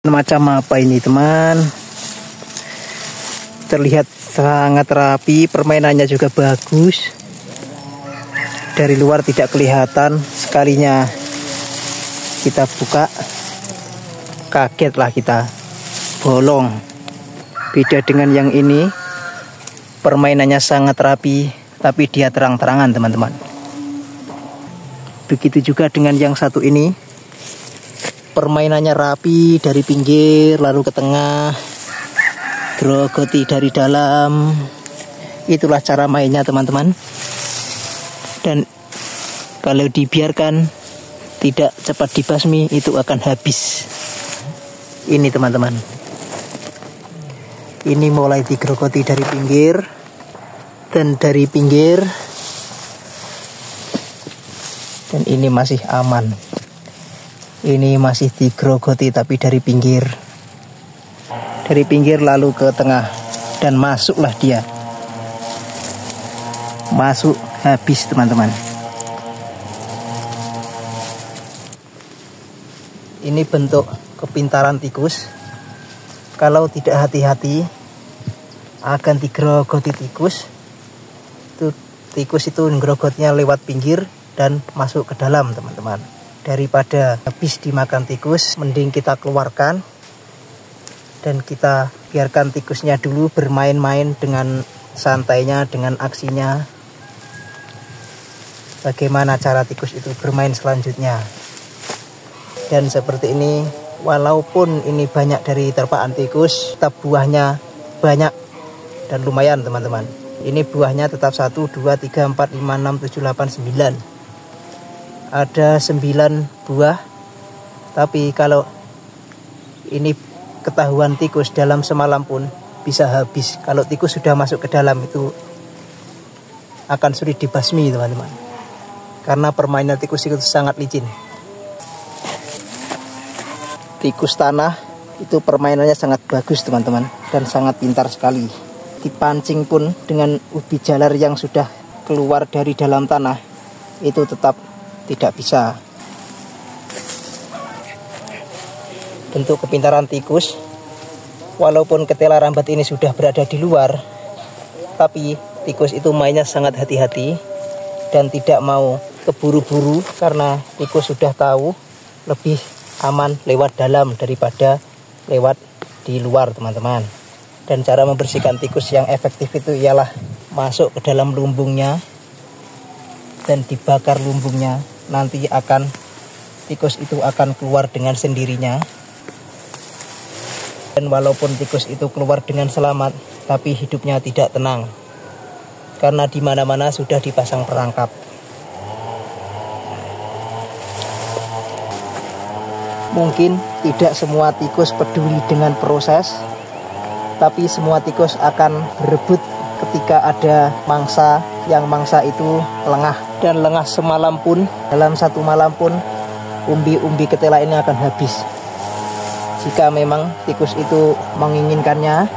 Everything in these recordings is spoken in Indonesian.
Macam apa ini teman? Terlihat sangat rapi, permainannya juga bagus. Dari luar tidak kelihatan, sekalinya kita buka kagetlah kita, bolong. Beda dengan yang ini, permainannya sangat rapi, tapi dia terang-terangan teman-teman. Begitu juga dengan yang satu ini, permainannya rapi dari pinggir lalu ke tengah, grogoti dari dalam. Itulah cara mainnya teman-teman. Dan kalau dibiarkan tidak cepat dibasmi, itu akan habis. Ini teman-teman, ini mulai digrogoti dari pinggir dan dari pinggir, dan ini masih aman. Ini masih digrogoti tapi dari pinggir. Dari pinggir lalu ke tengah, dan masuklah dia. Masuk habis teman-teman. Ini bentuk kepintaran tikus. Kalau tidak hati-hati akan digrogoti tikus. Tikus itu ngerogotnya lewat pinggir dan masuk ke dalam teman-teman. Daripada habis dimakan tikus, mending kita keluarkan dan kita biarkan tikusnya dulu bermain-main dengan santainya, dengan aksinya. Bagaimana cara tikus itu bermain selanjutnya. Dan seperti ini, walaupun ini banyak dari terpaan tikus, tetap buahnya banyak dan lumayan teman-teman. Ini buahnya tetap 1, 2, 3, 4, 5, 6, 7, 8, 9. Ada 9 buah. Tapi kalau ini ketahuan tikus dalam semalam pun bisa habis. Kalau tikus sudah masuk ke dalam itu akan sulit dibasmi teman-teman. Karena permainan tikus itu sangat licin. Tikus tanah itu permainannya sangat bagus teman-teman, dan sangat pintar sekali. Dipancing pun dengan ubi jalar yang sudah keluar dari dalam tanah, itu tetap tidak bisa. Bentuk kepintaran tikus, walaupun ketela rambat ini sudah berada di luar, tapi tikus itu mainnya sangat hati-hati dan tidak mau keburu-buru, karena tikus sudah tahu lebih aman lewat dalam daripada lewat di luar teman-teman. Dan cara membersihkan tikus yang efektif itu ialah masuk ke dalam lumbungnya dan dibakar lumbungnya. Nanti tikus itu akan keluar dengan sendirinya. Dan walaupun tikus itu keluar dengan selamat, tapi hidupnya tidak tenang, karena di mana-mana sudah dipasang perangkap. Mungkin tidak semua tikus peduli dengan proses, tapi semua tikus akan berebut ketika ada mangsa, yang mangsa itu lengah. Dan lengah semalam pun, dalam satu malam pun, umbi-umbi ketela ini akan habis. Jika memang tikus itu menginginkannya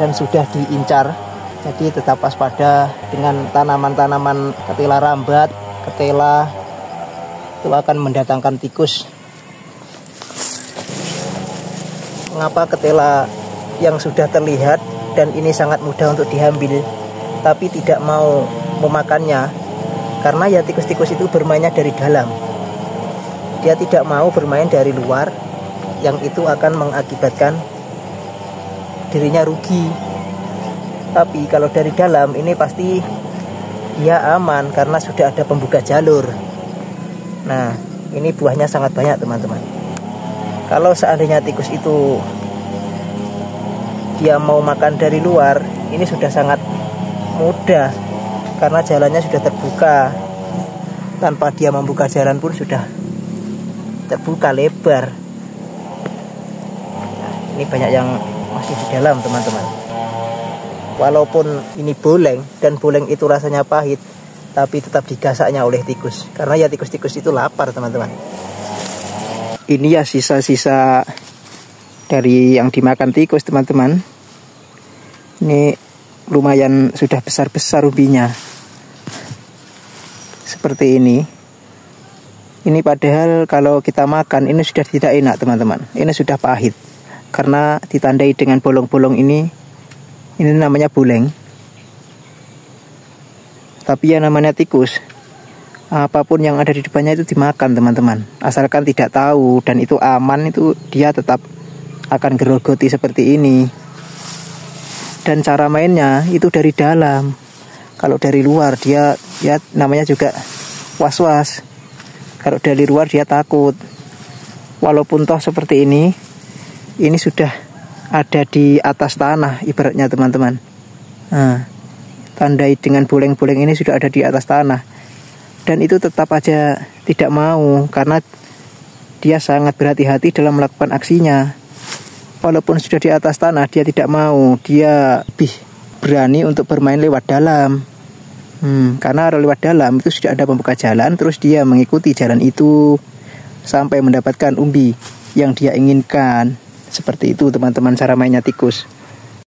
dan sudah diincar. Jadi tetap waspada dengan tanaman-tanaman ketela rambat, ketela, itu akan mendatangkan tikus. Mengapa ketela yang sudah terlihat dan ini sangat mudah untuk diambil, tapi tidak mau memakannya? Karena ya tikus-tikus itu bermainnya dari dalam. Dia tidak mau bermain dari luar, yang itu akan mengakibatkan dirinya rugi. Tapi kalau dari dalam ini pasti dia aman karena sudah ada pembuka jalur. Nah, ini buahnya sangat banyak teman-teman. Kalau seandainya tikus itu dia mau makan dari luar, ini sudah sangat mudah karena jalannya sudah terbuka. Tanpa dia membuka jalan pun sudah terbuka lebar. Nah, ini banyak yang masih di dalam teman-teman. Walaupun ini boleng, dan boleng itu rasanya pahit, tapi tetap digasaknya oleh tikus. Karena ya tikus-tikus itu lapar teman-teman. Ini ya sisa-sisa dari yang dimakan tikus teman-teman. Ini lumayan sudah besar-besar ubinya. Seperti ini. Ini padahal kalau kita makan ini sudah tidak enak teman-teman. Ini sudah pahit. Karena ditandai dengan bolong-bolong ini namanya buleng. Tapi ya namanya tikus, apapun yang ada di depannya itu dimakan teman-teman. Asalkan tidak tahu dan itu aman, itu dia tetap akan gerogoti seperti ini. Dan cara mainnya itu dari dalam. Kalau dari luar dia ya namanya juga was-was. Kalau dari luar dia takut. Walaupun toh seperti ini sudah ada di atas tanah ibaratnya teman-teman. Nah, tandai dengan boleng-boleng ini sudah ada di atas tanah. Dan itu tetap aja tidak mau karena dia sangat berhati-hati dalam melakukan aksinya. Walaupun sudah di atas tanah, dia tidak mau. Dia lebih berani untuk bermain lewat dalam. Karena lewat dalam itu sudah ada pembuka jalan, terus dia mengikuti jalan itu sampai mendapatkan umbi yang dia inginkan. Seperti itu teman-teman cara mainnya tikus.